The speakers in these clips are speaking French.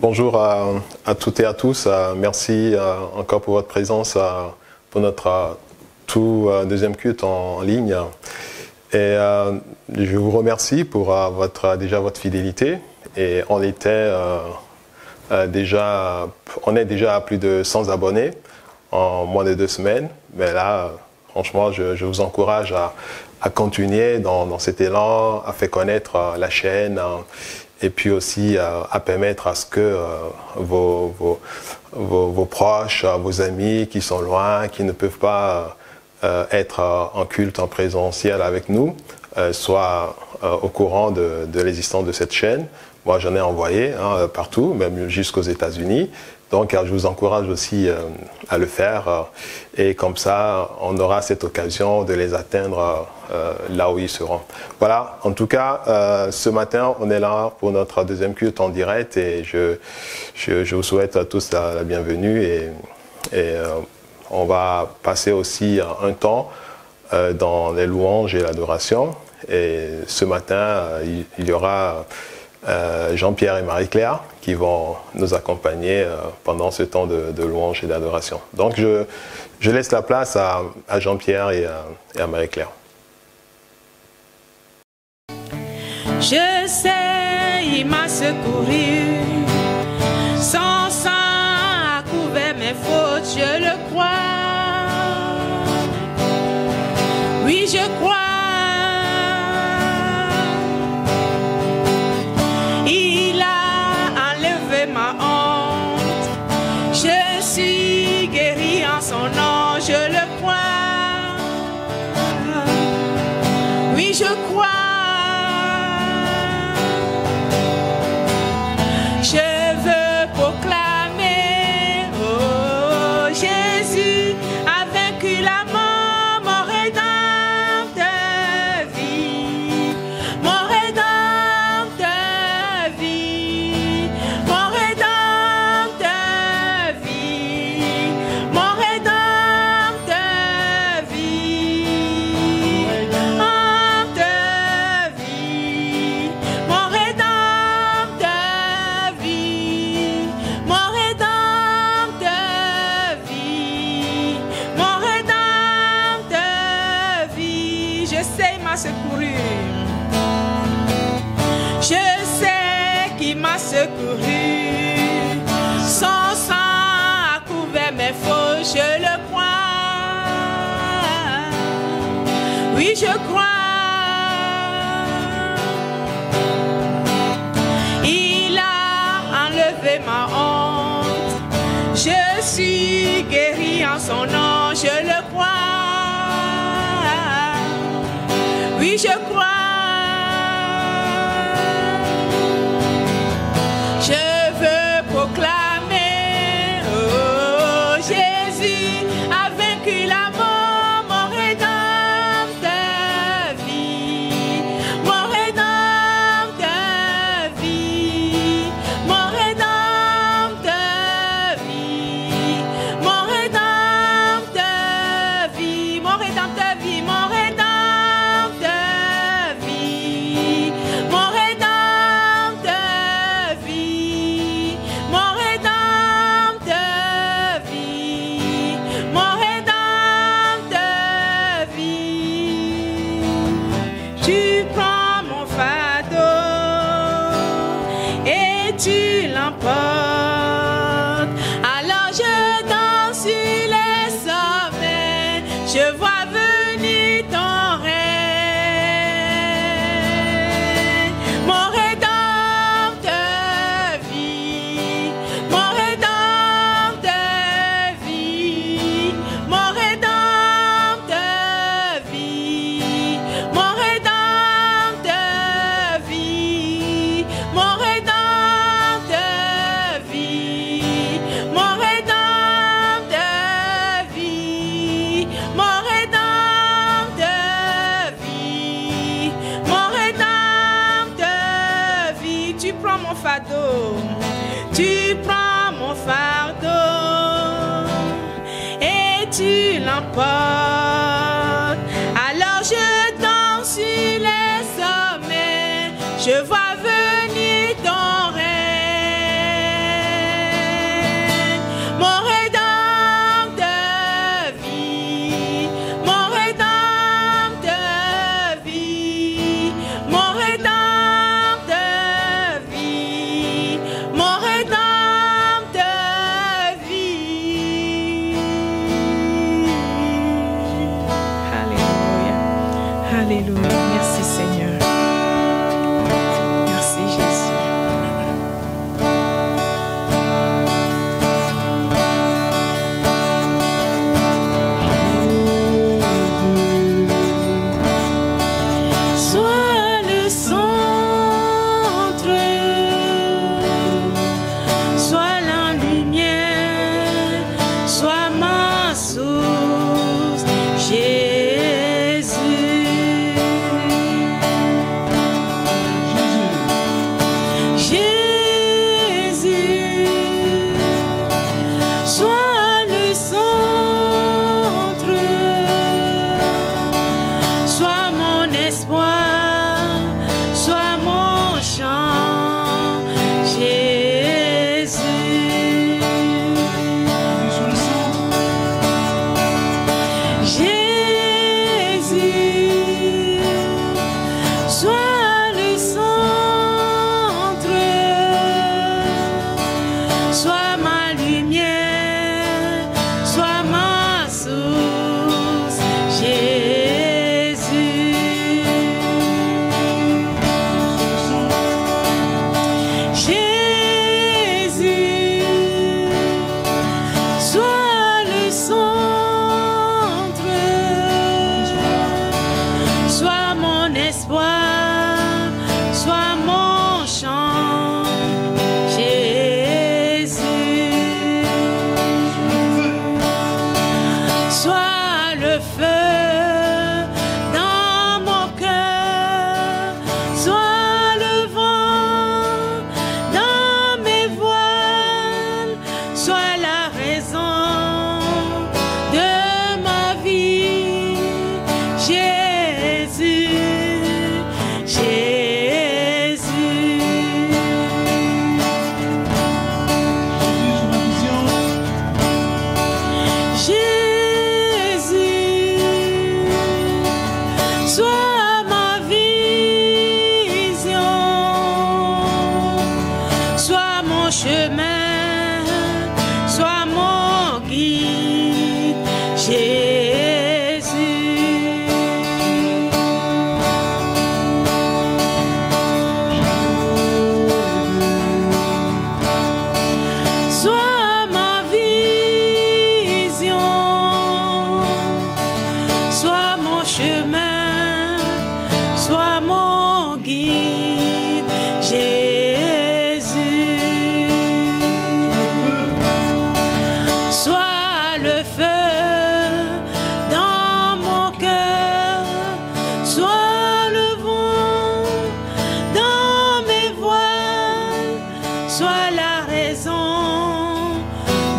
Bonjour à toutes et à tous. Merci encore pour votre présence pour notre tout deuxième culte en ligne. Et je vous remercie pour déjà votre fidélité. Et on est déjà à plus de 100 abonnés en moins de 2 semaines. Mais là, franchement, je vous encourage à continuer dans cet élan, à faire connaître la chaîne. Et puis aussi à permettre à ce que vos proches, vos amis qui sont loin, qui ne peuvent pas être en culte en présentiel avec nous, soient au courant de l'existence de cette chaîne. Moi, j'en ai envoyé partout, même jusqu'aux États-Unis. Donc, je vous encourage aussi à le faire. Et comme ça, on aura cette occasion de les atteindre là où ils seront. Voilà, en tout cas, ce matin, on est là pour notre deuxième culte en direct. Et je vous souhaite à tous la bienvenue. Et on va passer aussi un temps dans les louanges et l'adoration. Et ce matin, il y aura Jean-Pierre et Marie-Claire qui vont nous accompagner pendant ce temps de louange et d'adoration. Donc je laisse la place à Jean-Pierre et à Marie-Claire. Je sais, il m'a secouru, son sang a couvert mes fautes, je le crois. Oui, je crois. Il a enlevé ma honte, je suis guéri en son nom, je le crois. Oui, je crois. Je veux proclamer, oh, Jésus a vaincu la mort, mon rédempteur vit, mon rédempteur vit, mon rédempteur vit, mon rédempteur vit, rédempteur vit, mon rédempteur vit, mon rédempteur vit, mon rédempteur vit. Je sais, il m'a secouru. Je sais qu'il m'a secouru. Son sang a couvert mes fautes, je le crois. Oui, je crois. Il a enlevé ma honte, je suis guéri en son nom, je le crois. Oui, je crois. Je veux proclamer, oh, Jésus a vaincu la mort, mon rédempteur vit, mon rédempteur vit, mon rédempteur vit, mon rédempteur vit, mon rédempteur vit, mon rédempteur vit, mon rédempteur vit, mon rédempteur vit, mon rédempteur vit. Tu prends mon fardeau et tu l'emportes. Alors je danse sur les sommets, je vois venir ton règne. Mon rédempteur vit, mon rédempteur vit, mon rédempteur vit, mon rédempteur vit, mon rédempteur vit, mon rédempteur vit, mon rédempteur vit, mon rédempteur vit. Tu prends mon fardeau, tu prends mon fardeau et tu l'emportes. Alors je danse sur les sommets, je vois venir ton règne. sois ma lumière, sois ma source, Jésus. Jésus, sois le centre, sois mon espoir, sois mon chant, Jésus. Sois le feu dans mon cœur, sois le vent dans mes voiles, sois la raison de ma vie, Jésus, Jésus. Jésus, sois ma vision, sois mon chemin, sois mon guide, Jésus. Sois ma vision, sois mon chemin, sois mon guide, Jésus. Sois le feu dans mon cœur, sois le vent dans mes voiles, sois la raison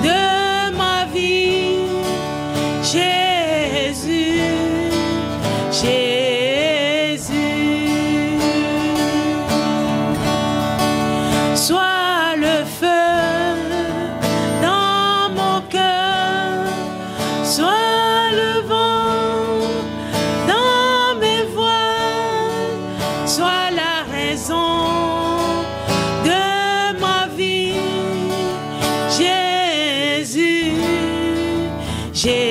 de ma vie, Jésus, Jésus. Sois le feu dans mon cœur, sois le vent dans mes voiles, sois la raison de ma vie, Jésus, Jésus.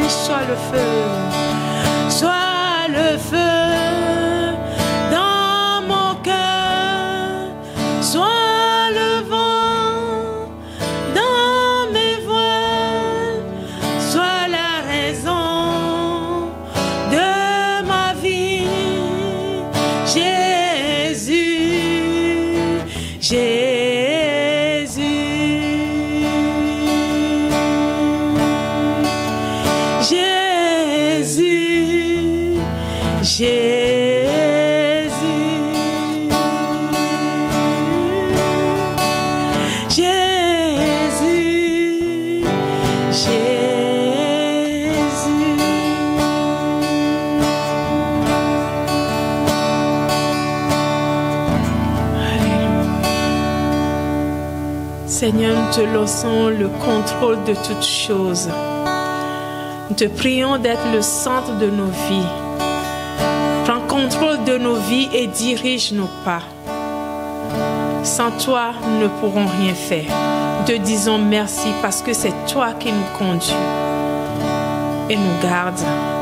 Sois le feu, sois le feu dans mon cœur, sois le vent dans mes voiles, sois la raison de ma vie, Jésus, Jésus. Jésus, Jésus, Jésus, Jésus. Seigneur, nous te laissons le contrôle de toutes choses. Nous te prions d'être le centre de nos vies. Prends contrôle de nos vies et dirige nos pas. Sans toi, nous ne pourrons rien faire. Nous te disons merci parce que c'est toi qui nous conduis et nous garde.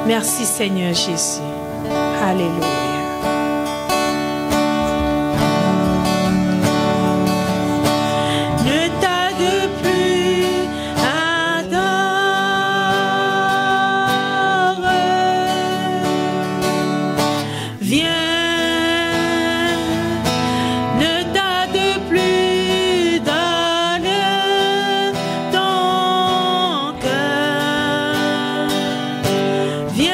Merci Seigneur Jésus. Alléluia. Ne tarde plus, adore. Viens, ne tarde plus, donne ton cœur. Viens,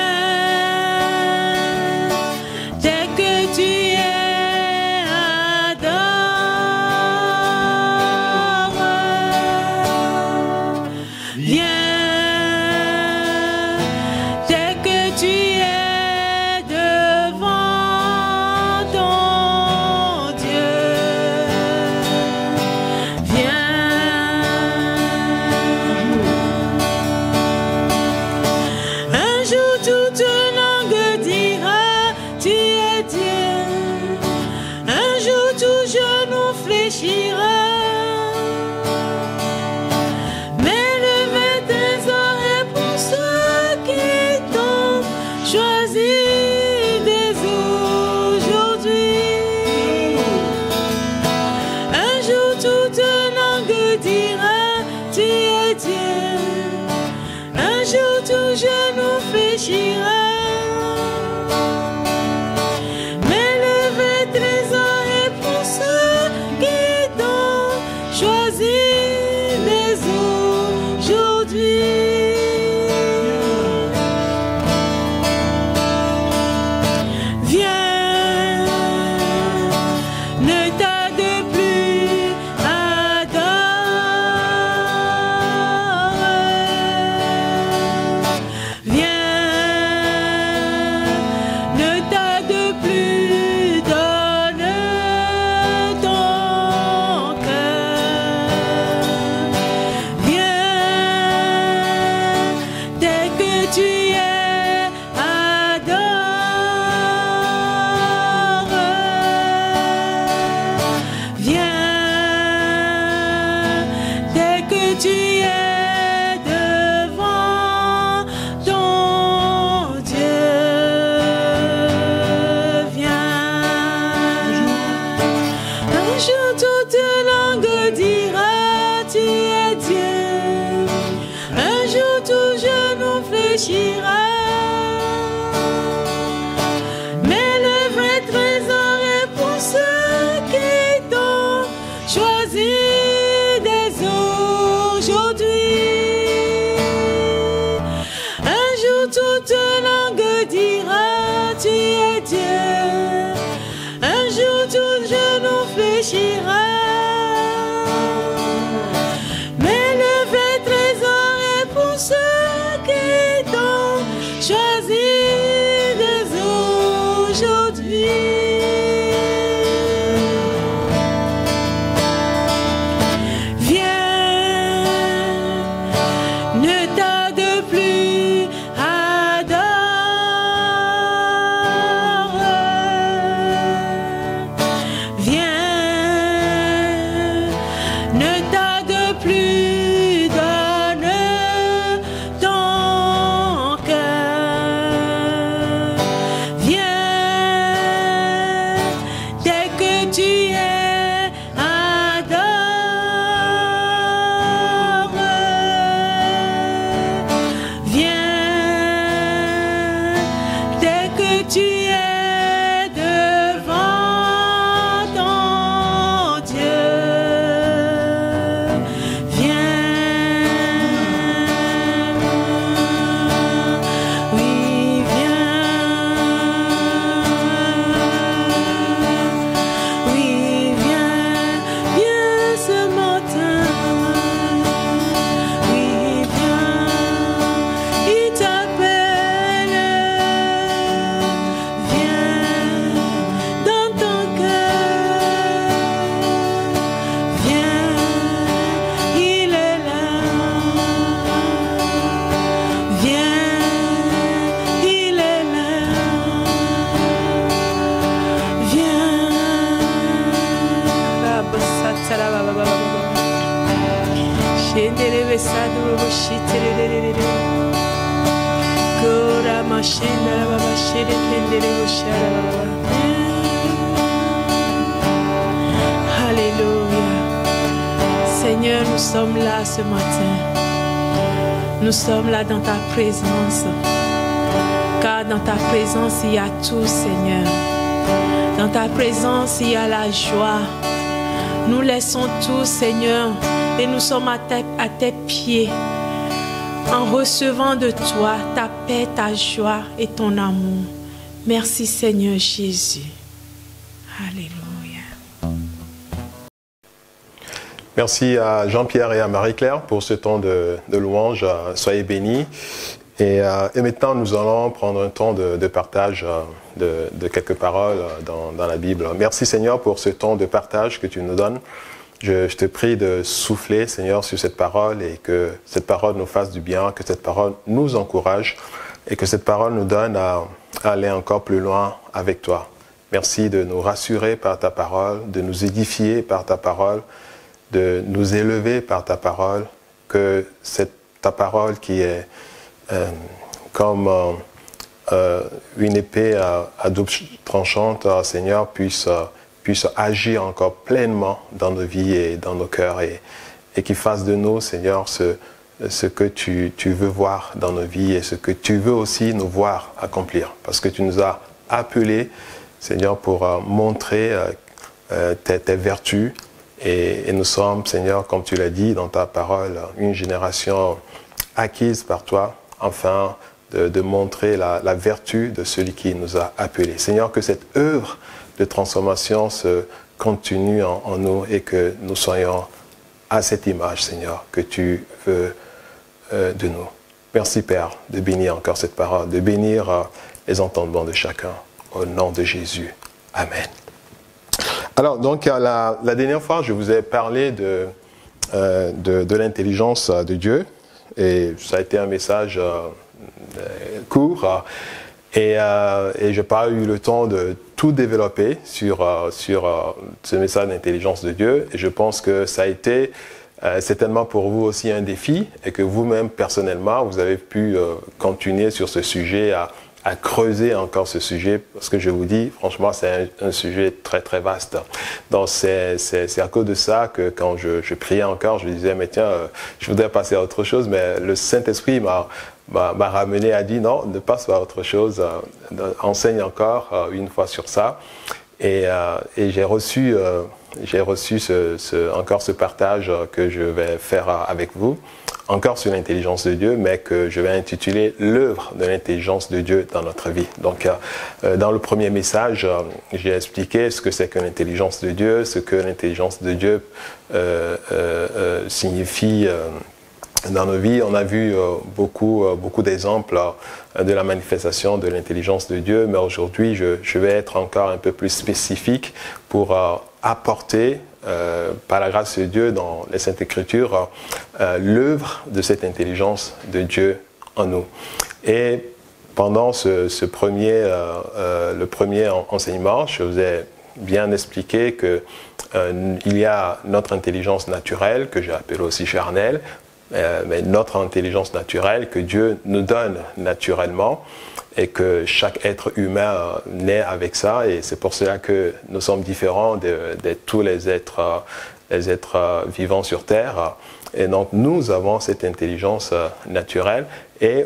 Alléluia. Seigneur, nous sommes là ce matin. Nous sommes là dans ta présence. Car dans ta présence, il y a tout, Seigneur. Dans ta présence, il y a la joie. Nous laissons tout, Seigneur, et nous sommes à tes pieds, en recevant de toi ta paix, ta joie et ton amour. Merci, Seigneur Jésus. Alléluia. Merci à Jean-Pierre et à Marie-Claire pour ce temps de louange. Soyez bénis. Et maintenant, nous allons prendre un temps de partage de quelques paroles dans la Bible. Merci Seigneur pour ce temps de partage que tu nous donnes. Je te prie de souffler, Seigneur, sur cette parole et que cette parole nous fasse du bien, que cette parole nous encourage et que cette parole nous donne à aller encore plus loin avec toi. Merci de nous rassurer par ta parole, de nous édifier par ta parole, de nous élever par ta parole, que ta parole qui est comme une épée à double tranchante, Seigneur, puisse agir encore pleinement dans nos vies et dans nos cœurs et qu'il fasse de nous, Seigneur, ce que tu veux voir dans nos vies et ce que tu veux aussi nous voir accomplir. Parce que tu nous as appelés, Seigneur, pour montrer tes vertus et nous sommes, Seigneur, comme tu l'as dit dans ta parole, une génération acquise par toi, afin de montrer la vertu de celui qui nous a appelés. Seigneur, que cette œuvre de transformation se continue en nous et que nous soyons à cette image, Seigneur, que tu veux de nous. Merci, Père, de bénir encore cette parole, de bénir les entendements de chacun. Au nom de Jésus. Amen. Alors, donc, la dernière fois, je vous ai parlé de l'intelligence de Dieu. Et ça a été un message court et je n'ai pas eu le temps de tout développer sur ce message d'intelligence de Dieu. Et je pense que ça a été certainement pour vous aussi un défi et que vous-même personnellement, vous avez pu continuer sur ce sujet à creuser encore ce sujet parce que je vous dis, franchement, c'est un sujet très très vaste. Donc c'est à cause de ça que quand je priais encore, je disais, mais tiens, je voudrais passer à autre chose, mais le Saint-Esprit m'a ramené à dire non, ne passe pas à autre chose, enseigne encore une fois sur ça. Et j'ai reçu encore ce partage que je vais faire avec vous, encore sur l'intelligence de Dieu, mais que je vais intituler l'œuvre de l'intelligence de Dieu dans notre vie. Donc, dans le premier message, j'ai expliqué ce que c'est que l'intelligence de Dieu, ce que l'intelligence de Dieu signifie dans nos vies. On a vu beaucoup d'exemples de la manifestation de l'intelligence de Dieu, mais aujourd'hui, je vais être encore un peu plus spécifique pour apporter, par la grâce de Dieu, dans les Saintes Écritures, l'œuvre de cette intelligence de Dieu en nous. Et pendant le premier enseignement, je vous ai bien expliqué qu'il y a notre intelligence naturelle, que j'ai appelée aussi charnelle, mais notre intelligence naturelle que Dieu nous donne naturellement et que chaque être humain naît avec ça, et c'est pour cela que nous sommes différents de tous les êtres vivants sur Terre. Et donc nous avons cette intelligence naturelle et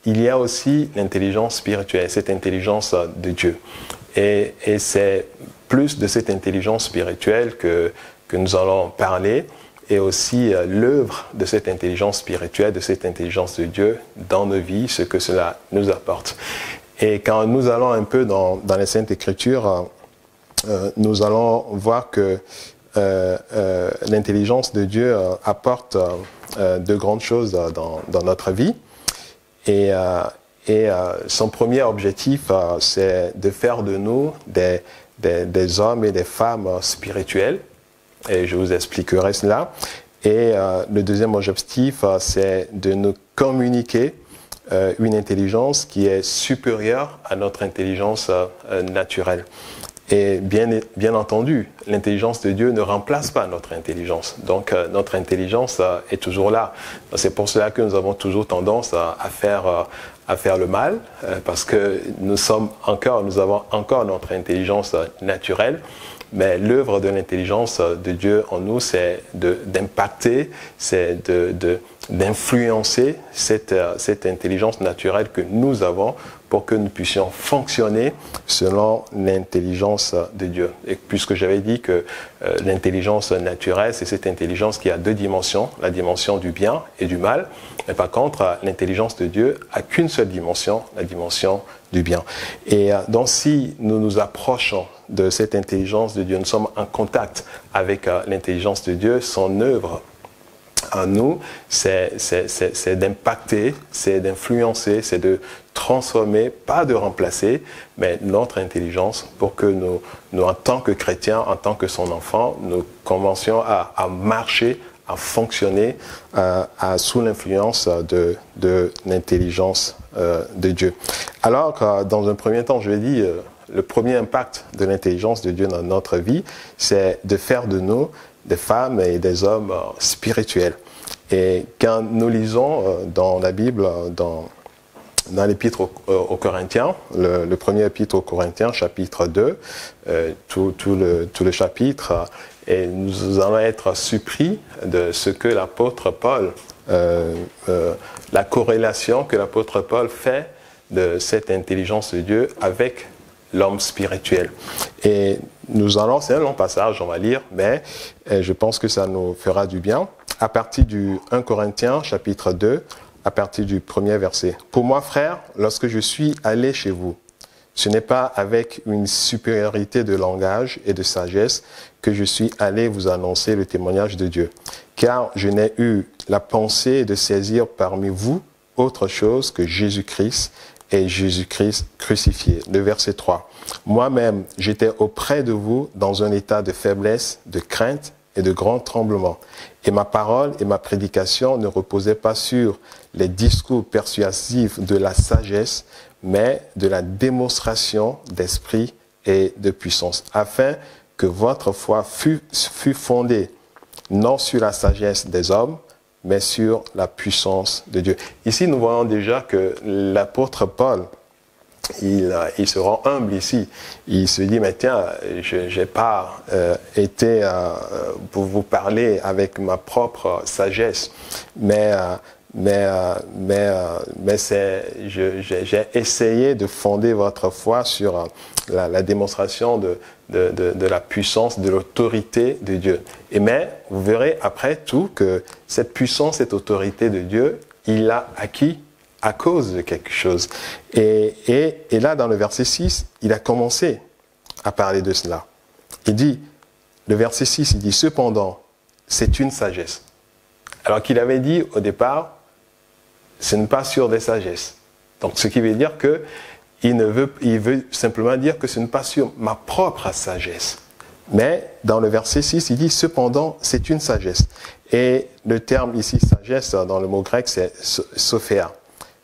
il y a aussi l'intelligence spirituelle, cette intelligence de Dieu. Et c'est plus de cette intelligence spirituelle que nous allons parler, et aussi l'œuvre de cette intelligence spirituelle, de cette intelligence de Dieu dans nos vies, ce que cela nous apporte. Et quand nous allons un peu dans les Saintes Écritures, nous allons voir que l'intelligence de Dieu apporte de grandes choses dans notre vie. Et son premier objectif, c'est de faire de nous des hommes et des femmes spirituels. Et je vous expliquerai cela. Et le deuxième objectif, c'est de nous communiquer une intelligence qui est supérieure à notre intelligence naturelle. Et bien entendu, l'intelligence de Dieu ne remplace pas notre intelligence. Donc notre intelligence est toujours là. C'est pour cela que nous avons toujours tendance à faire le mal, parce que nous avons encore notre intelligence naturelle. Mais l'œuvre de l'intelligence de Dieu en nous, c'est d'impacter, c'est d'influencer cette intelligence naturelle que nous avons pour que nous puissions fonctionner selon l'intelligence de Dieu. Et puisque j'avais dit que l'intelligence naturelle, c'est cette intelligence qui a deux dimensions, la dimension du bien et du mal. Mais par contre, l'intelligence de Dieu n'a qu'une seule dimension, la dimension du bien. Et donc si nous nous approchons de cette intelligence de Dieu, nous sommes en contact avec l'intelligence de Dieu, son œuvre en nous, c'est d'impacter, c'est d'influencer, c'est de transformer, pas de remplacer, mais notre intelligence pour que nous en tant que chrétiens, en tant que son enfant, nous commencions à marcher, à fonctionner sous l'influence de l'intelligence de Dieu. Alors, dans un premier temps, je vais dire, le premier impact de l'intelligence de Dieu dans notre vie, c'est de faire de nous des femmes et des hommes spirituels. Et quand nous lisons dans la Bible, dans l'épître aux Corinthiens, le premier épître aux Corinthiens, chapitre 2, tout le chapitre, et nous allons être surpris de ce que l'apôtre Paul, la corrélation que l'apôtre Paul fait de cette intelligence de Dieu avec l'homme spirituel. Et c'est un long passage, on va lire, mais je pense que ça nous fera du bien. À partir du 1 Corinthiens, chapitre 2, à partir du premier verset. « Pour moi, frères, lorsque je suis allé chez vous, ce n'est pas avec une supériorité de langage et de sagesse que je suis allé vous annoncer le témoignage de Dieu, car je n'ai eu la pensée de saisir parmi vous autre chose que Jésus-Christ et Jésus-Christ crucifié. » Le verset 3. « Moi-même, j'étais auprès de vous dans un état de faiblesse, de crainte et de grand tremblement. Et ma parole et ma prédication ne reposaient pas sur les discours persuasifs de la sagesse, mais de la démonstration d'esprit et de puissance, afin que votre foi fût fondée non sur la sagesse des hommes, mais sur la puissance de Dieu. » Ici, nous voyons déjà que l'apôtre Paul, il se rend humble ici. Il se dit, mais tiens, je n'ai pas été pour vous parler avec ma propre sagesse, mais j'ai essayé de fonder votre foi sur la démonstration de la puissance, de l'autorité de Dieu. Mais vous verrez après tout que cette puissance, cette autorité de Dieu, il l'a acquis à cause de quelque chose. Et là, dans le verset 6, il a commencé à parler de cela. Il dit, le verset 6, il dit, « Cependant, c'est une sagesse. » Alors qu'il avait dit au départ, ce n'est pas sur des sagesses. Donc, ce qui veut dire que il veut simplement dire que ce n'est pas sur ma propre sagesse. Mais dans le verset 6, il dit « Cependant, c'est une sagesse. » Et le terme ici, sagesse, dans le mot grec, c'est sophéa.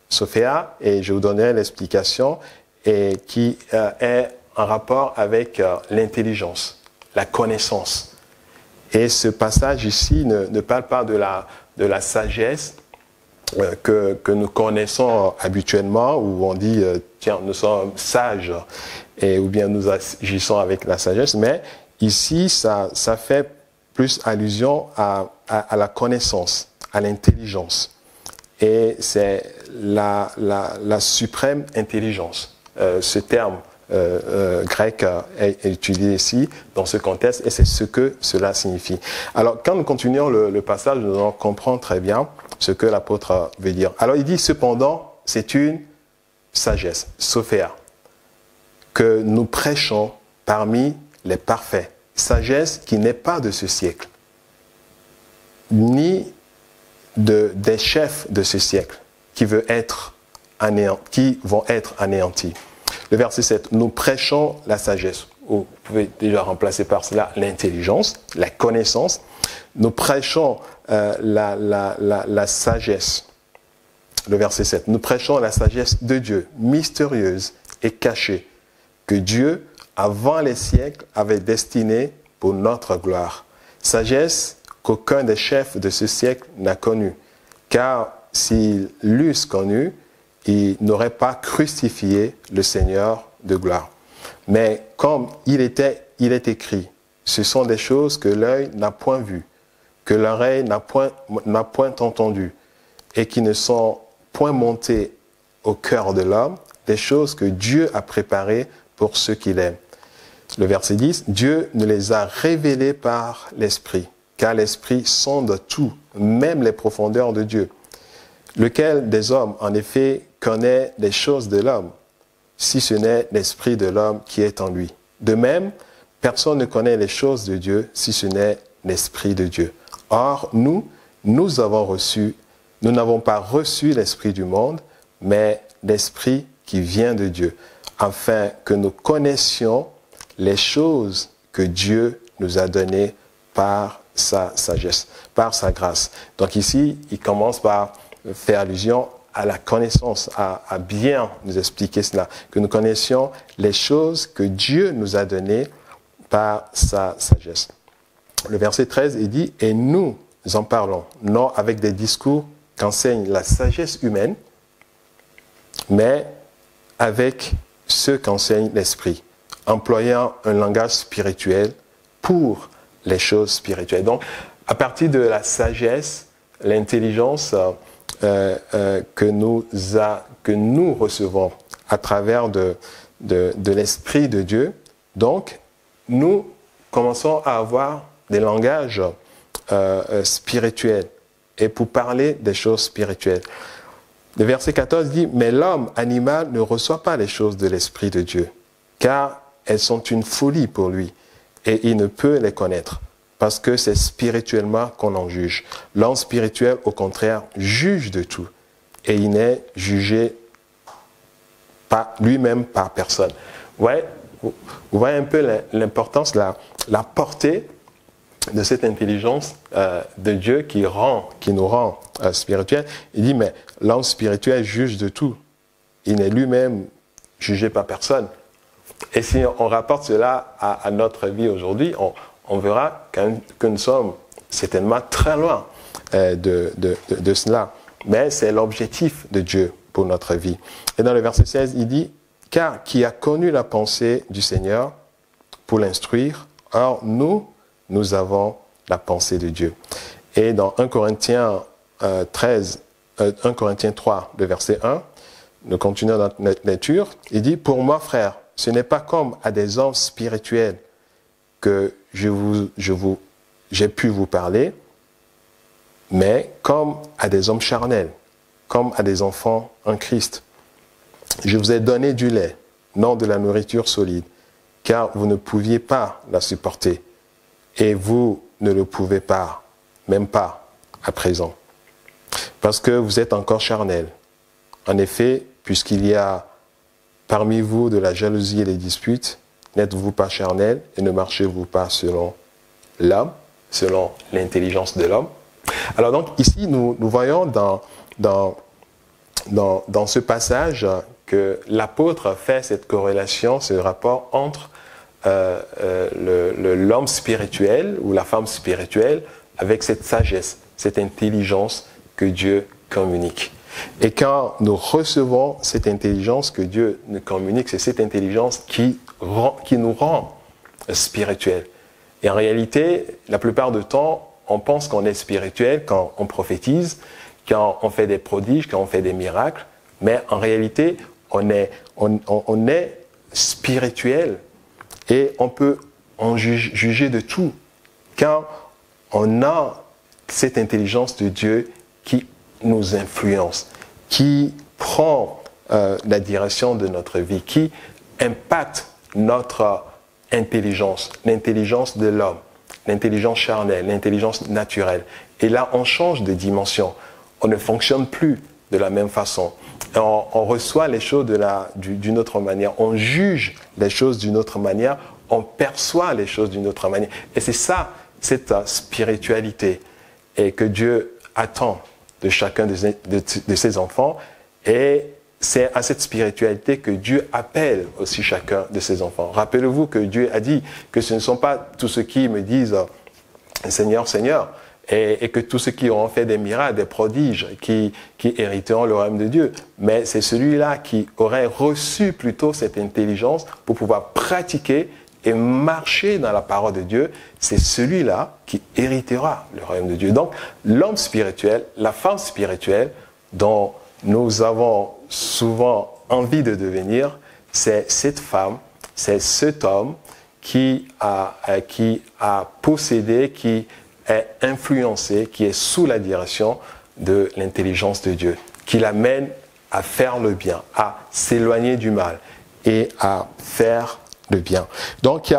Sophéa, et je vous donnerai l'explication, et qui est en rapport avec l'intelligence, la connaissance. Et ce passage ici ne parle pas de la sagesse que nous connaissons habituellement, où on dit tiens, nous sommes sages, ou bien nous agissons avec la sagesse, mais ici, ça fait plus allusion à la connaissance, à l'intelligence. Et c'est la suprême intelligence. Ce terme grec est utilisé ici, dans ce contexte, et c'est ce que cela signifie. Alors, quand nous continuons le passage, nous allons comprendre très bien ce que l'apôtre veut dire. Alors, il dit, cependant, c'est une sagesse, sophéa, que nous prêchons parmi les parfaits. Sagesse qui n'est pas de ce siècle, ni des chefs de ce siècle qui vont être anéantis. Le verset 7, nous prêchons la sagesse. Vous pouvez déjà remplacer par cela l'intelligence, la connaissance. Nous prêchons la sagesse. Le verset 7, nous prêchons la sagesse de Dieu, mystérieuse et cachée, que Dieu avant les siècles, avait destinée pour notre gloire. Sagesse qu'aucun des chefs de ce siècle n'a connue, car s'ils l'eussent connue, ils n'auraient pas crucifié le Seigneur de gloire. Mais comme il est écrit, ce sont des choses que l'œil n'a point vues, que l'oreille n'a point entendues, et qui ne sont point montées au cœur de l'homme, des choses que Dieu a préparées pour ceux qu'il aime. Le verset 10, Dieu nous les a révélées par l'Esprit, car l'Esprit sonde tout, même les profondeurs de Dieu. Lequel des hommes, en effet, connaît les choses de l'homme, si ce n'est l'Esprit de l'homme qui est en lui. De même, personne ne connaît les choses de Dieu, si ce n'est l'Esprit de Dieu. Or, nous n'avons pas reçu l'Esprit du monde, mais l'Esprit qui vient de Dieu, afin que nous connaissions les choses que Dieu nous a données par sa sagesse, par sa grâce. Donc ici, il commence par faire allusion à la connaissance, à bien nous expliquer cela, que nous connaissions les choses que Dieu nous a données par sa sagesse. Le verset 13, il dit, et nous en parlons, non avec des discours qu'enseigne la sagesse humaine, mais avec ceux qu'enseigne l'Esprit, employant un langage spirituel pour les choses spirituelles. Donc, à partir de la sagesse, l'intelligence que nous recevons à travers de l'Esprit de Dieu, donc, nous commençons à avoir des langages spirituels et pour parler des choses spirituelles. Le verset 14 dit « Mais l'homme animal ne reçoit pas les choses de l'Esprit de Dieu, car elles sont une folie pour lui, et il ne peut les connaître, parce que c'est spirituellement qu'on en juge. L'homme spirituel, au contraire, juge de tout, et il n'est jugé pas lui-même par personne. » Ouais, vous voyez un peu l'importance, la portée de cette intelligence de Dieu qui nous rend spirituels. Il dit, mais l'homme spirituel juge de tout. Il n'est lui-même jugé par personne. Et si on rapporte cela à notre vie aujourd'hui, on verra que nous sommes certainement très loin de cela. Mais c'est l'objectif de Dieu pour notre vie. Et dans le verset 16, il dit, « Car qui a connu la pensée du Seigneur pour l'instruire, or nous avons la pensée de Dieu. » Et dans 1 Corinthiens 3, le verset 1, nous continuons notre lecture, il dit, « Pour moi, frère, ce n'est pas comme à des hommes spirituels que j'ai pu vous parler, mais comme à des hommes charnels, comme à des enfants en Christ. Je vous ai donné du lait, non de la nourriture solide, car vous ne pouviez pas la supporter, et vous ne le pouvez pas, même pas à présent, parce que vous êtes encore charnels. En effet, puisqu'il y a parmi vous de la jalousie et des disputes, n'êtes-vous pas charnels et ne marchez-vous pas selon l'homme, selon l'intelligence de l'homme? Alors donc ici, nous voyons dans ce passage que l'apôtre fait cette corrélation, ce rapport entre l'homme spirituel ou la femme spirituelle avec cette sagesse, cette intelligence que Dieu communique. Et quand nous recevons cette intelligence que Dieu nous communique, c'est cette intelligence qui nous rend spirituels. Et en réalité, la plupart du temps, on pense qu'on est spirituel quand on prophétise, quand on fait des prodiges, quand on fait des miracles, mais en réalité, on est spirituel et on peut en juger de tout quand on a cette intelligence de Dieu qui nous influence, qui prend la direction de notre vie, qui impacte notre intelligence, l'intelligence de l'homme, l'intelligence charnelle, l'intelligence naturelle. Et là, on change de dimension. On ne fonctionne plus de la même façon. On reçoit les choses d'une autre manière. On juge les choses d'une autre manière. On perçoit les choses d'une autre manière. Et c'est ça, cette spiritualité et que Dieu attend de chacun de ses enfants. Et c'est à cette spiritualité que Dieu appelle aussi chacun de ses enfants. Rappelez-vous que Dieu a dit que ce ne sont pas tous ceux qui me disent « Seigneur, Seigneur », et que tous ceux qui auront fait des miracles, des prodiges, qui hériteront le royaume de Dieu. Mais c'est celui-là qui aurait reçu plutôt cette intelligence pour pouvoir pratiquer et marcher dans la parole de Dieu. C'est celui-là qui héritera le royaume de Dieu. Donc, l'homme spirituel, la femme spirituelle dont nous avons souvent envie de devenir, c'est cette femme, c'est cet homme qui a possédé, qui est influencé, qui est sous la direction de l'intelligence de Dieu, qui l'amène à faire le bien, à s'éloigner du mal et à faire le bien. Donc,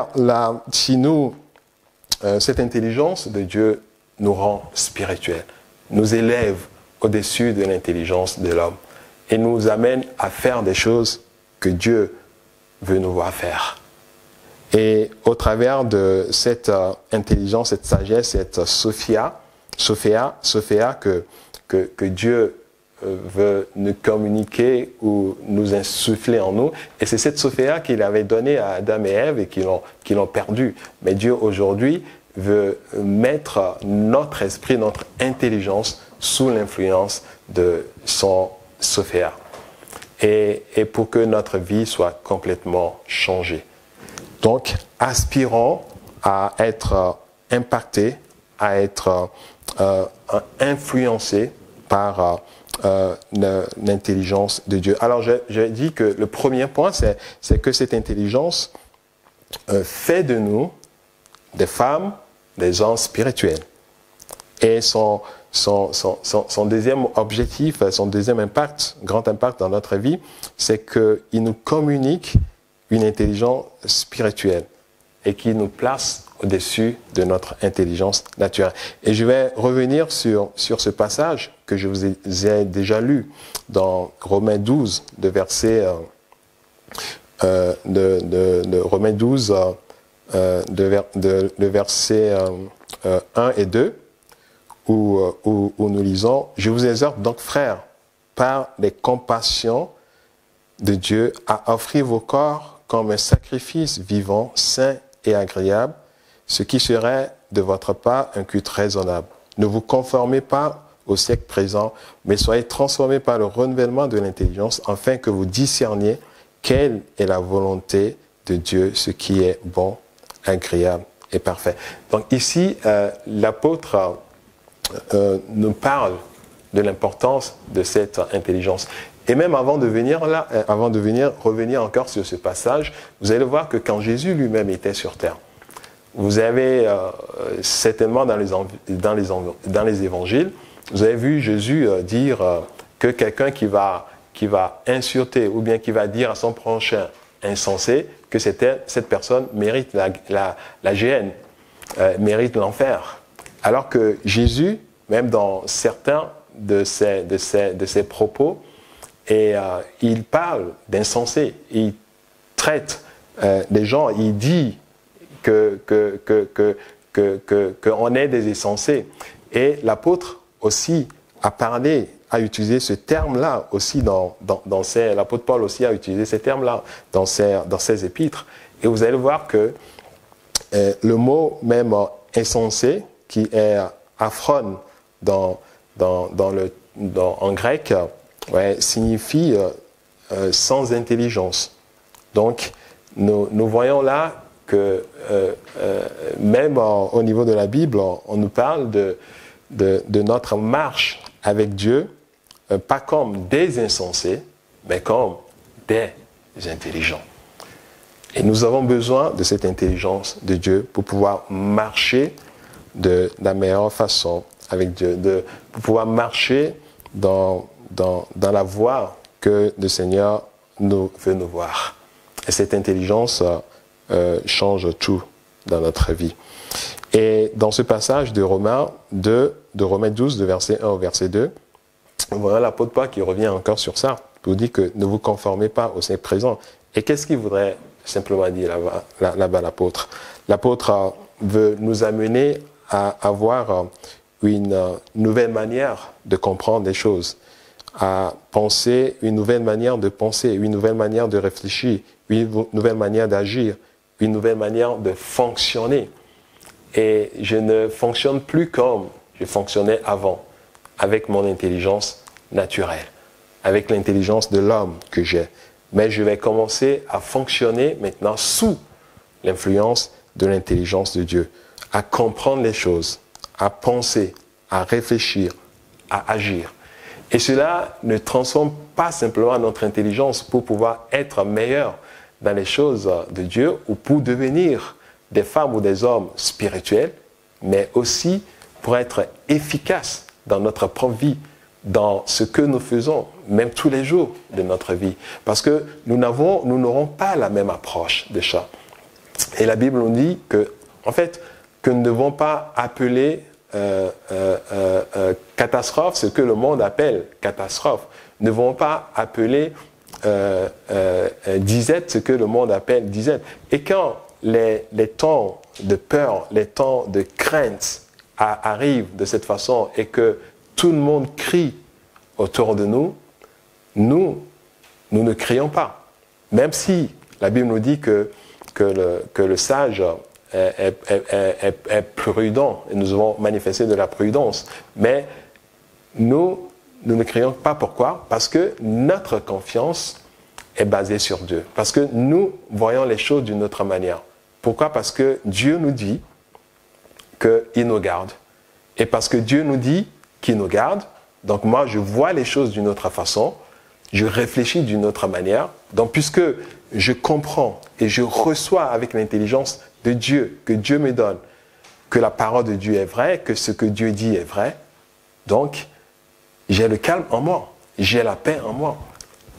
cette intelligence de Dieu nous rend spirituels, nous élève au-dessus de l'intelligence de l'homme et nous amène à faire des choses que Dieu veut nous voir faire. Et au travers de cette intelligence, cette sagesse, cette Sophia que Dieu veut nous communiquer ou nous insuffler en nous. Et c'est cette Sophia qu'il avait donnée à Adam et Ève et qui l'ont perdue. Mais Dieu aujourd'hui veut mettre notre esprit, notre intelligence sous l'influence de son Sophia. Et pour que notre vie soit complètement changée. Donc, aspirons à être impactés, à être influencés par l'intelligence de Dieu. Alors, j'ai dit que le premier point, c'est que cette intelligence fait de nous des femmes, des hommes spirituels. Et son deuxième objectif, son deuxième impact, grand impact dans notre vie, c'est qu'il nous communique une intelligence spirituelle et qui nous place au-dessus de notre intelligence naturelle. Et je vais revenir sur ce passage que je vous ai déjà lu dans Romains 12, de verset Romains 12, de versets 1 et 2, où nous lisons « Je vous exhorte donc, frères, par les compassions de Dieu, à offrir vos corps comme un sacrifice vivant, saint et agréable, ce qui serait de votre part un culte raisonnable. Ne vous conformez pas au siècle présent, mais soyez transformés par le renouvellement de l'intelligence, afin que vous discerniez quelle est la volonté de Dieu, ce qui est bon, agréable et parfait. » Donc ici, l'apôtre nous parle de l'importance de cette intelligence. Et même avant de venir revenir encore sur ce passage, vous allez voir que quand Jésus lui-même était sur terre, vous avez certainement dans les évangiles, vous avez vu Jésus dire que quelqu'un qui va insulter ou bien qui va dire à son prochain insensé que cette personne mérite la géhenne, mérite l'enfer. Alors que Jésus, même dans certains de ses propos, il parle d'insensé, il traite les gens, il dit qu'on est des insensés. Et l'apôtre aussi a utilisé ce terme-là aussi l'apôtre Paul aussi a utilisé ce terme-là dans ses épîtres. Et vous allez voir que le mot même insensé, qui est aphron en grec, signifie sans intelligence. Donc, nous voyons là que même au niveau de la Bible, on nous parle de notre marche avec Dieu, pas comme des insensés, mais comme des intelligents. Et nous avons besoin de cette intelligence de Dieu pour pouvoir marcher de la meilleure façon avec Dieu, pour pouvoir marcher dans la voie que le Seigneur veut nous voir. Et cette intelligence change tout dans notre vie. Et dans ce passage de Romains 12, de verset 1 au verset 2, voilà l'apôtre Paul qui revient encore sur ça. Il vous dit que ne vous conformez pas au siècle présent. Et qu'est-ce qu'il voudrait simplement dire là-bas l'apôtre? L'apôtre veut nous amener à avoir une nouvelle manière de comprendre les choses, à penser une nouvelle manière de penser, une nouvelle manière de réfléchir, une nouvelle manière d'agir, une nouvelle manière de fonctionner. Et je ne fonctionne plus comme je fonctionnais avant, avec mon intelligence naturelle, avec l'intelligence de l'homme que j'ai. Mais je vais commencer à fonctionner maintenant sous l'influence de l'intelligence de Dieu, à comprendre les choses, à penser, à réfléchir, à agir. Et cela ne transforme pas simplement notre intelligence pour pouvoir être meilleur dans les choses de Dieu ou pour devenir des femmes ou des hommes spirituels, mais aussi pour être efficaces dans notre propre vie, dans ce que nous faisons, même tous les jours de notre vie. Parce que nous n'aurons pas la même approche de ça. Et la Bible nous dit que, en fait, que nous ne devons pas appeler catastrophe ce que le monde appelle catastrophe. Nous ne devons pas appeler disette ce que le monde appelle disette. Et quand les temps de peur, les temps de crainte arrivent de cette façon et que tout le monde crie autour de nous, nous ne crions pas. Même si la Bible nous dit que le sage est prudent et nous devons manifester de la prudence. Mais nous ne crions pas. Pourquoi? Parce que notre confiance est basée sur Dieu. Parce que nous voyons les choses d'une autre manière. Pourquoi? Parce que Dieu nous dit qu'il nous garde. Et parce que Dieu nous dit qu'il nous garde, donc moi je vois les choses d'une autre façon, je réfléchis d'une autre manière. Donc puisque je comprends et je reçois avec l'intelligence de Dieu, que Dieu me donne, que la parole de Dieu est vraie, que ce que Dieu dit est vrai, donc j'ai le calme en moi, j'ai la paix en moi.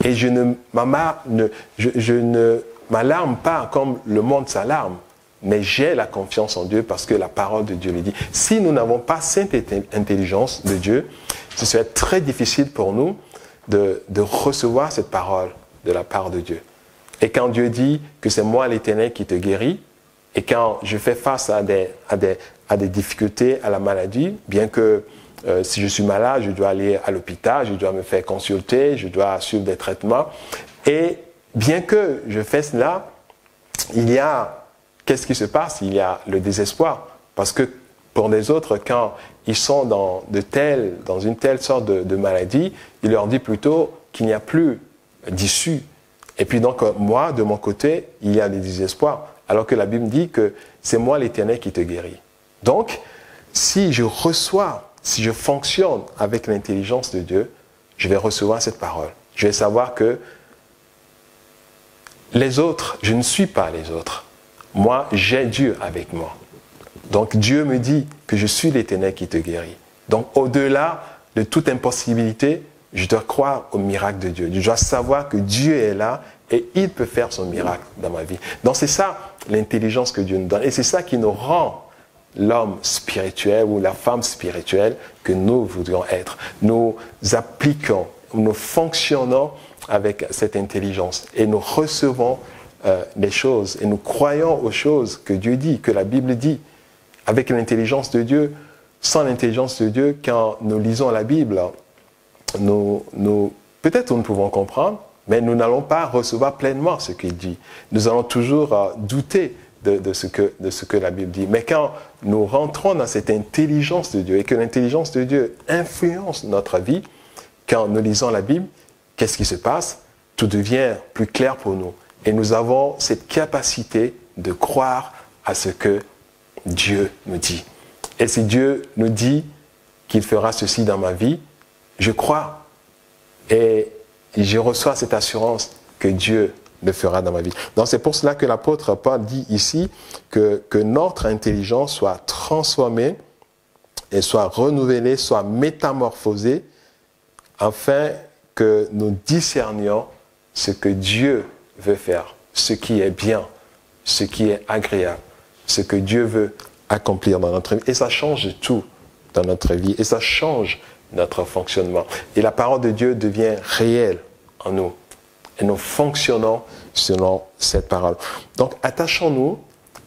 Et je ne m'alarme pas comme le monde s'alarme, mais j'ai la confiance en Dieu parce que la parole de Dieu le dit. Si nous n'avons pas cette intelligence de Dieu, ce serait très difficile pour nous de recevoir cette parole de la part de Dieu. Et quand Dieu dit que c'est moi l'Éternel qui te guérit, et quand je fais face à des difficultés, à la maladie, bien que si je suis malade, je dois aller à l'hôpital, je dois me faire consulter, je dois suivre des traitements. Et bien que je fais cela, qu'est-ce qui se passe? Il y a le désespoir. Parce que pour les autres, quand ils sont dans une telle sorte de maladie, il leur dit plutôt qu'il n'y a plus d'issue. Et puis donc, moi, de mon côté, il y a des désespoirs. Alors que la Bible dit que c'est moi l'Éternel qui te guérit. Donc, si je fonctionne avec l'intelligence de Dieu, je vais recevoir cette parole. Je vais savoir que les autres, je ne suis pas les autres. Moi, j'ai Dieu avec moi. Donc, Dieu me dit que je suis l'Éternel qui te guérit. Donc, au-delà de toute impossibilité, je dois croire au miracle de Dieu. Je dois savoir que Dieu est là et il peut faire son miracle dans ma vie. Donc, c'est ça l'intelligence que Dieu nous donne. Et c'est ça qui nous rend l'homme spirituel ou la femme spirituelle que nous voudrions être. Nous appliquons, nous fonctionnons avec cette intelligence et nous recevons les choses et nous croyons aux choses que Dieu dit, que la Bible dit. Avec l'intelligence de Dieu, sans l'intelligence de Dieu, quand nous lisons la Bible, peut-être nous pouvons comprendre, mais nous n'allons pas recevoir pleinement ce qu'il dit. Nous allons toujours douter de ce que la Bible dit. Mais quand nous rentrons dans cette intelligence de Dieu et que l'intelligence de Dieu influence notre vie, quand nous lisons la Bible, qu'est-ce qui se passe? Tout devient plus clair pour nous. Et nous avons cette capacité de croire à ce que Dieu me dit. Et si Dieu nous dit qu'il fera ceci dans ma vie, je crois et je reçois cette assurance que Dieu le fera dans ma vie. Donc c'est pour cela que l'apôtre Paul dit ici que notre intelligence soit transformée et soit renouvelée, soit métamorphosée, afin que nous discernions ce que Dieu veut faire, ce qui est bien, ce qui est agréable, ce que Dieu veut accomplir dans notre vie. Et ça change tout dans notre vie. Et ça change notre fonctionnement. Et la parole de Dieu devient réelle en nous. Et nous fonctionnons selon cette parole. Donc, attachons-nous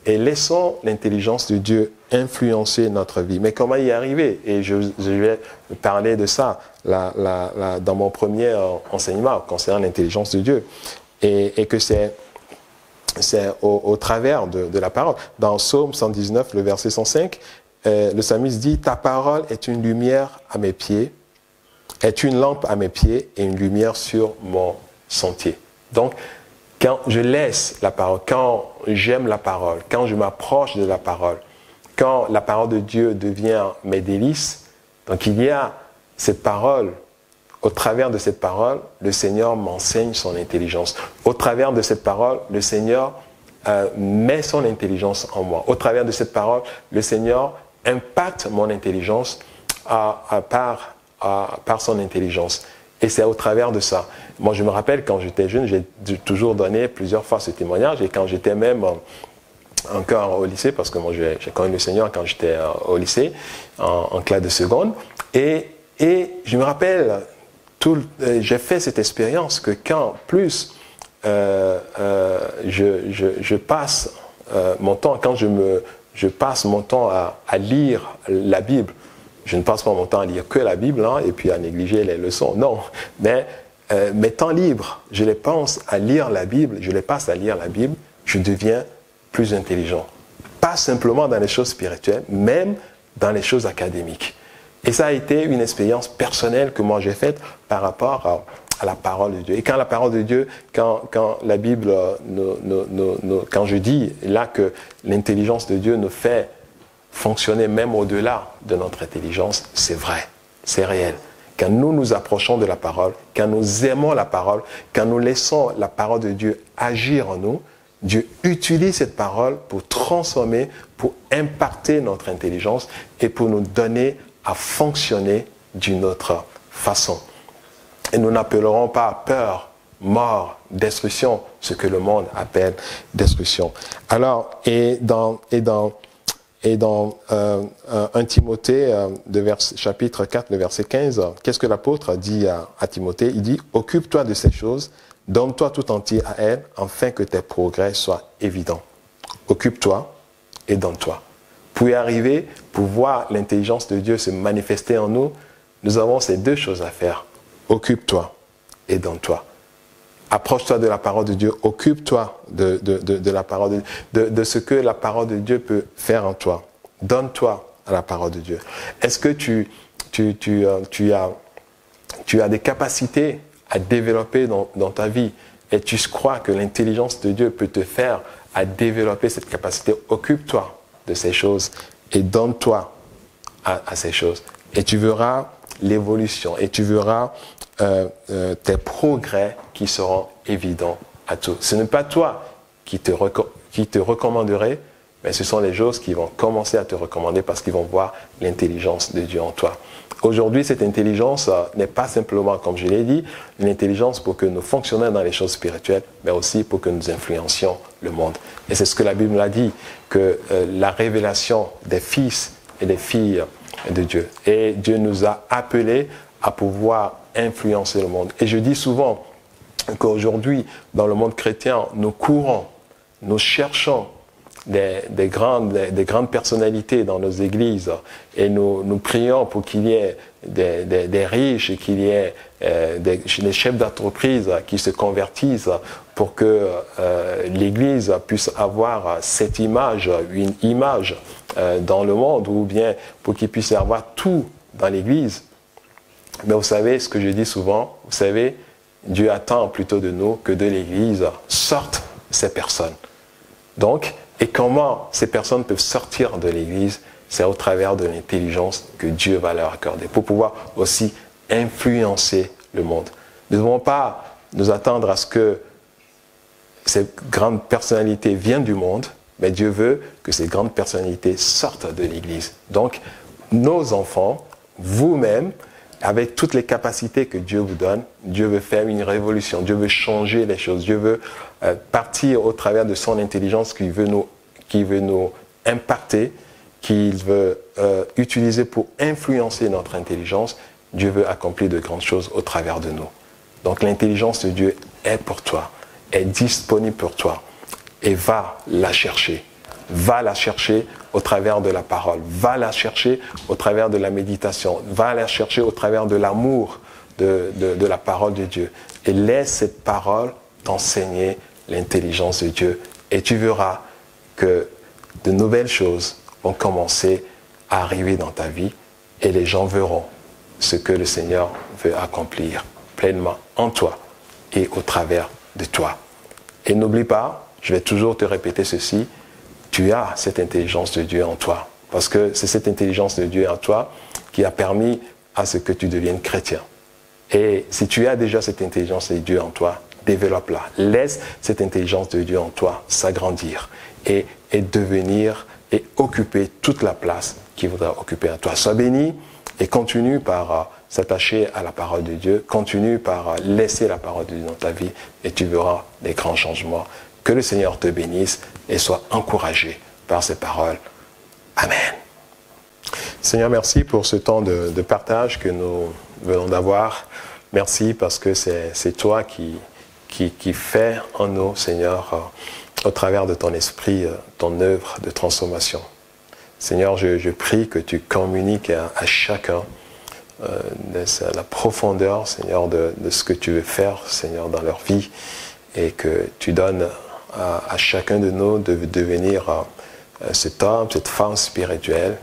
et laissons l'intelligence de Dieu influencer notre vie. Mais comment y arriver? Et je vais parler de ça dans mon premier enseignement concernant l'intelligence de Dieu. Et que c'est au travers de la parole. Dans Psaume 119, le verset 105, le psalmiste dit « Ta parole est une lumière à mes pieds, est une lampe à mes pieds et une lumière sur mon sentier. » Donc, quand je laisse la parole, quand j'aime la parole, quand je m'approche de la parole, quand la parole de Dieu devient mes délices, donc il y a cette parole, au travers de cette parole, le Seigneur m'enseigne son intelligence. Au travers de cette parole, le Seigneur met son intelligence en moi. Au travers de cette parole, le Seigneur impacte mon intelligence par son intelligence. Et c'est au travers de ça. Moi, je me rappelle, quand j'étais jeune, j'ai toujours donné plusieurs fois ce témoignage. Et quand j'étais même encore au lycée, parce que moi, j'ai connu le Seigneur quand j'étais au lycée, en classe de seconde. Et je me rappelle, j'ai fait cette expérience que quand plus je passe mon temps, quand je passe mon temps à lire la Bible, je ne passe pas mon temps à lire que la Bible et puis à négliger les leçons. Non, mais mes temps libres, je les pense à lire la Bible, je les passe à lire la Bible, je deviens plus intelligent. Pas simplement dans les choses spirituelles, même dans les choses académiques. Et ça a été une expérience personnelle que moi j'ai faite par rapport à la parole de Dieu. Et quand la parole de Dieu, quand la Bible, quand je dis là que l'intelligence de Dieu nous fait fonctionner même au-delà de notre intelligence, c'est vrai, c'est réel. Quand nous nous approchons de la parole, quand nous aimons la parole, quand nous laissons la parole de Dieu agir en nous, Dieu utilise cette parole pour transformer, pour impacter notre intelligence et pour nous donner à fonctionner d'une autre façon. Et nous n'appellerons pas peur, mort, destruction, ce que le monde appelle destruction. Alors, et dans 1 Timothée, chapitre 4, le verset 15, qu'est-ce que l'apôtre dit à Timothée? Il dit « Occupe-toi de ces choses, donne-toi tout entier à elles, afin que tes progrès soient évidents. » Occupe-toi et donne-toi. Pour y arriver, pour voir l'intelligence de Dieu se manifester en nous, nous avons ces deux choses à faire. Occupe-toi et donne-toi. Approche-toi de la parole de Dieu, occupe-toi de la parole de ce que la parole de Dieu peut faire en toi. Donne-toi à la parole de Dieu. Est-ce que tu as des capacités à développer dans ta vie et tu crois que l'intelligence de Dieu peut te faire à développer cette capacité? Occupe-toi de ces choses et donne-toi à ces choses. Et tu verras l'évolution et tu verras tes progrès qui seront évidents à tous. Ce n'est pas toi qui te recommanderait, mais ce sont les choses qui vont commencer à te recommander parce qu'ils vont voir l'intelligence de Dieu en toi. Aujourd'hui, cette intelligence n'est pas simplement, comme je l'ai dit, une intelligence pour que nous fonctionnions dans les choses spirituelles, mais aussi pour que nous influencions le monde. Et c'est ce que la Bible a dit, que la révélation des fils et des filles de Dieu. Et Dieu nous a appelés à pouvoir influencer le monde. Et je dis souvent qu'aujourd'hui, dans le monde chrétien, nous courons, nous cherchons des grandes personnalités dans nos églises et nous prions pour qu'il y ait des riches et qu'il y ait des chefs d'entreprise qui se convertissent pour que l'Église puisse avoir cette image, une image dans le monde, ou bien pour qu'il puisse y avoir tout dans l'Église. Mais vous savez ce que je dis souvent, vous savez, Dieu attend plutôt de nous que de l'Église sortent ces personnes. Donc, et comment ces personnes peuvent sortir de l'Église? C'est au travers de l'intelligence que Dieu va leur accorder pour pouvoir aussi influencer le monde. Nous ne devons pas nous attendre à ce que ces grandes personnalités viennent du monde, mais Dieu veut que ces grandes personnalités sortent de l'Église. Donc, nos enfants, vous-même, avec toutes les capacités que Dieu vous donne, Dieu veut faire une révolution, Dieu veut changer les choses, Dieu veut partir au travers de son intelligence qui veut nous impacter, qu'il veut utiliser pour influencer notre intelligence. Dieu veut accomplir de grandes choses au travers de nous. Donc l'intelligence de Dieu est pour toi, est disponible pour toi et va la chercher. Va la chercher au travers de la parole. Va la chercher au travers de la méditation. Va la chercher au travers de l'amour de la parole de Dieu. Et laisse cette parole t'enseigner l'intelligence de Dieu. Et tu verras que de nouvelles choses vont commencer à arriver dans ta vie et les gens verront ce que le Seigneur veut accomplir pleinement en toi et au travers de toi. Et n'oublie pas, je vais toujours te répéter ceci, tu as cette intelligence de Dieu en toi. Parce que c'est cette intelligence de Dieu en toi qui a permis à ce que tu deviennes chrétien. Et si tu as déjà cette intelligence de Dieu en toi, développe-la. Laisse cette intelligence de Dieu en toi s'agrandir et devenir et occuper toute la place qu'il voudra occuper à toi. Sois béni et continue par s'attacher à la parole de Dieu, continue par laisser la parole de Dieu dans ta vie et tu verras des grands changements. Que le Seigneur te bénisse et sois encouragé par ces paroles. Amen. Seigneur, merci pour ce temps de partage que nous venons d'avoir. Merci parce que c'est toi qui fais en nous, Seigneur, au travers de ton esprit, ton œuvre de transformation. Seigneur, je prie que tu communiques à chacun la profondeur, Seigneur, de ce que tu veux faire, Seigneur, dans leur vie et que tu donnes à chacun de nous de devenir cet homme, cette femme spirituelle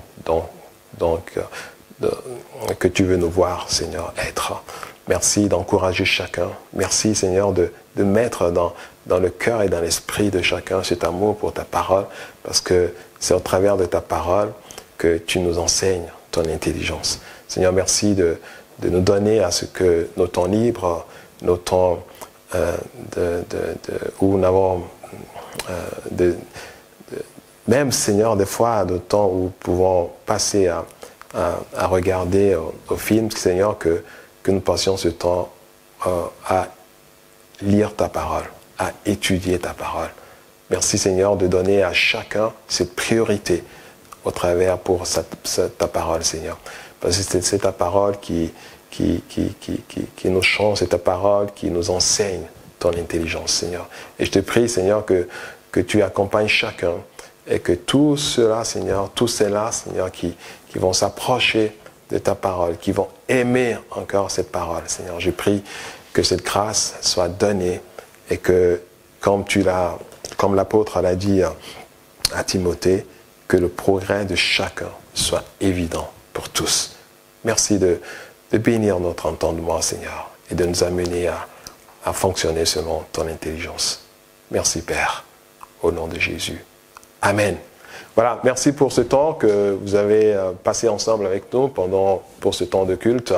que tu veux nous voir, Seigneur, être. Merci d'encourager chacun. Merci, Seigneur, de mettre dans le cœur et dans l'esprit de chacun cet amour pour ta parole, parce que c'est au travers de ta parole que tu nous enseignes ton intelligence. Seigneur, merci de nous donner à ce que nos temps libres, nos temps où nous avons même, Seigneur, des fois, de temps où nous pouvons passer à regarder au film, Seigneur, que nous passions ce temps à lire ta parole, à étudier ta parole. Merci, Seigneur, de donner à chacun cette priorité au travers pour ta parole, Seigneur. Parce que c'est ta parole qui nous change, c'est ta parole qui nous enseigne ton intelligence, Seigneur. Et je te prie, Seigneur, que tu accompagnes chacun et que tout cela, Seigneur, tous ceux-là, Seigneur, qui vont s'approcher de ta parole, qui vont aimer encore cette parole, Seigneur. Je prie que cette grâce soit donnée et que, comme l'apôtre l'a dit à Timothée, que le progrès de chacun soit évident pour tous. Merci de bénir notre entendement, Seigneur, et de nous amener à fonctionner selon ton intelligence. Merci, Père, au nom de Jésus. Amen. Voilà, merci pour ce temps que vous avez passé ensemble avec nous pour ce temps de culte.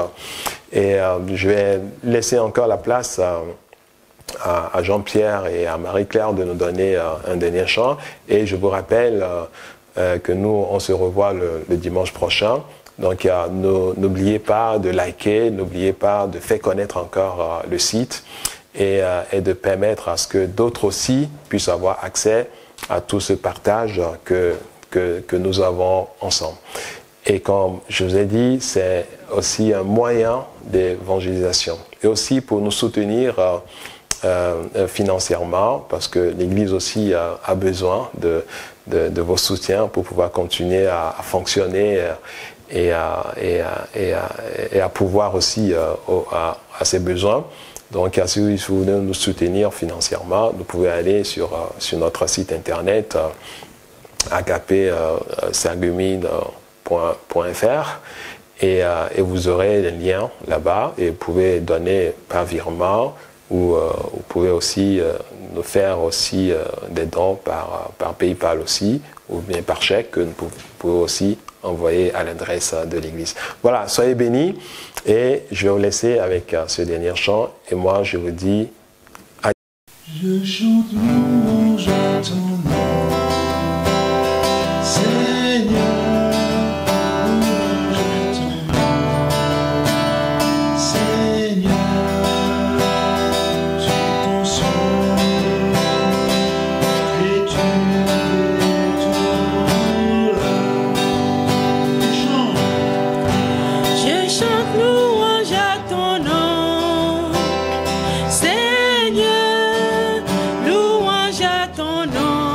Et je vais laisser encore la place à Jean-Pierre et à Marie-Claire de nous donner un dernier chant. Et je vous rappelle que nous, on se revoit le dimanche prochain. Donc, n'oubliez pas de liker, n'oubliez pas de faire connaître encore le site et de permettre à ce que d'autres aussi puissent avoir accès à tout ce partage que nous avons ensemble. Et comme je vous ai dit, c'est aussi un moyen d'évangélisation. Et aussi pour nous soutenir financièrement, parce que l'Église aussi a besoin de vos soutiens pour pouvoir continuer à fonctionner et à pouvoir aussi à ses besoins. Donc, si vous voulez nous soutenir financièrement, vous pouvez aller sur notre site internet agape-sagumine.fr et vous aurez les liens là-bas et vous pouvez donner par virement ou vous pouvez aussi nous faire aussi des dons par PayPal aussi ou bien par chèque que vous pouvez aussi envoyer à l'adresse de l'Église. Voilà, soyez bénis et je vais vous laisser avec ce dernier chant et moi je vous dis adieu. Je chante louange à ton nom, Seigneur, louange à ton nom, Seigneur, tu consoles et tu Je chante louange à ton nom, Seigneur, louange à ton nom.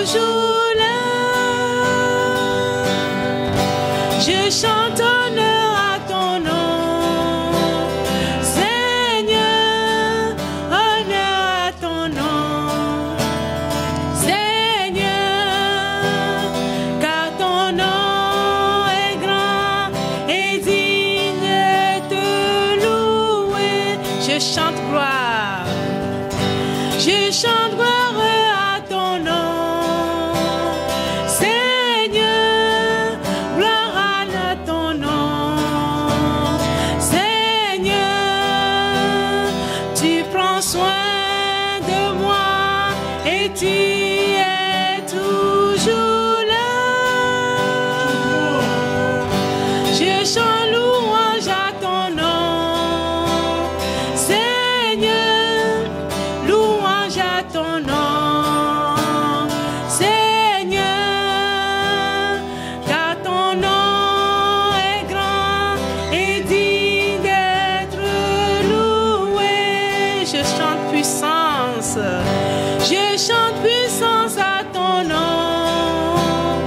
toujours là. Je chante honneur à ton nom, Seigneur, honneur à ton nom, Seigneur, car ton nom est grand et digne de louer. Je chante gloire, je chante gloire à ton nom, Seigneur, gloire à ton nom, Seigneur, tu prends soin de moi et tu es toujours là. Je chante louange à ton nom, Seigneur, louange à ton nom, Seigneur, car ton nom est grand et digne d'être loué. Je chante puissance, je chante puissance à ton nom,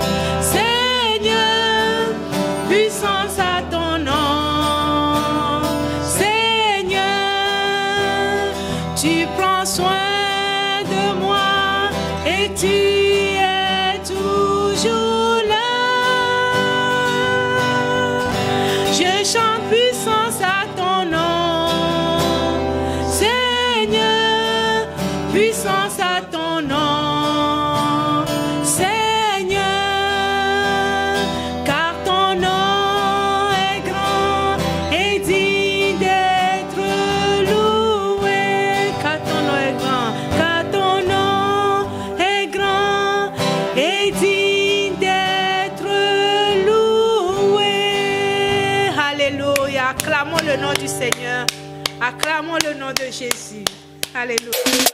Seigneur, puissance à ton nom, Seigneur, tu prends soin de moi et tu es toujours là. Je chante puissance à ton nom, Seigneur, puissance à ton nom, Seigneur, car ton nom est grand et digne d'être loué. Car ton nom est grand, car ton nom est grand et digne d'être loué. Alléluia. Acclamons le nom du Seigneur. Acclamons le nom de Jésus. Alléluia.